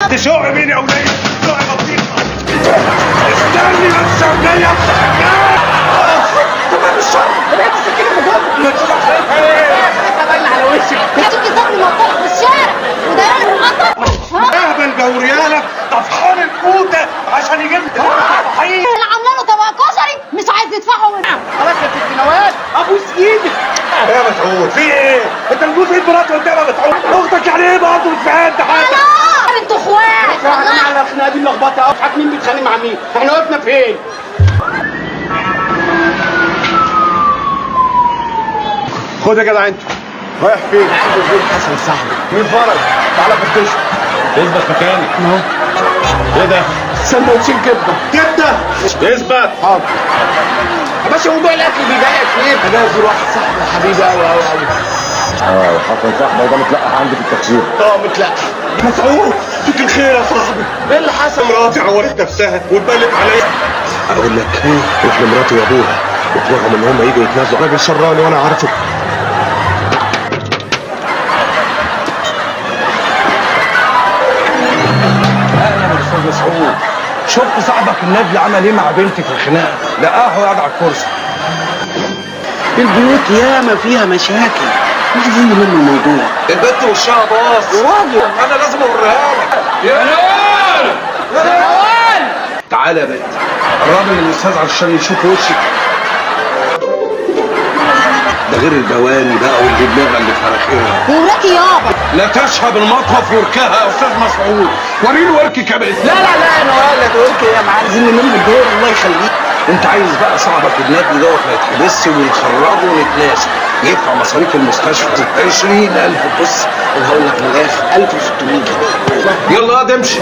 تشوق مين يا ولية؟ شوق بطيخة. استني بس يا ولية. تمام الشر. لقيت السكينة في جنبي. ما تشوفش ايه؟ باين على وشك. تيجي تاكل مطبخ في الشارع وده بالقطر. اهبل جوريالك طفحان القوتة عشان يجيب لي صحيح. اللي عامله له طبق كشري مش عايز يدفعه منها. خلاص يا ست نوال ابوس ايدك. ايه يا مسعود؟ في ايه؟ انت بتبوس ايد مراتي قدامها يا مسعود؟ اختك يعني ايه برضه مش فاهم ده حاجة؟ لا انتوا اخوات. احنا على الخناقه دي ملخبطه قوي، مش عارف مين بيتخانق مع مين، احنا وقفنا فين؟ خد يا جدع انت. رايح فين؟ عايز ازور حسن صاحبي. مين فرج؟ تعالى فتشه. اثبت مكانك. اهو. ايه ده؟ سندوتشين كبده. كبده. اثبت. حاضر. يا باشا موضوع الاكل بيضايقك ليه؟ انا ازور واحد صاحبي حبيبي قوي قوي قوي. حسن صاحبي ده متلقح عندي في التخشير. متلقح. مسعود فيك الخير يا صاحبي. ايه اللي حصل؟ مراتي عورت نفسها واتبلت عليا. اقول لك احنا مراتي وابوها اقنعهم ان هم يجوا يتنازلوا. راجل شراني وانا عارفه. اهلا يا استاذ مسعود. شفت صاحبك النادي عمل ايه مع بنتي في الخناقه؟ لقاه قاعد على الكرسي. البيوت ياما فيها مشاكل، عايزين نلم الموضوع. البنت وشها باص يا راجل. انا لازم اوريها لك. يا نوال! يا نوال! تعالى يا بنت، قربي من الاستاذ عشان يشوف وشك. ده غير البواني بقى والدماغه اللي في مناخيرها. وراكي يابا. لا تشهب المطرف وركها يا استاذ مسعود. وريني وركك يا بنت. لا يا نوال، لا تقول كده يا معلم، عايزين نلم الدور الله يخليك. انت عايز بقى صاحبك النادي دوت ما يتحبسش ونخرجه ونتلاشى، يدفع مصاريف المستشفى 20,000. بص انا هقول لك من الاخر 1600 جنيه. يلا امشي.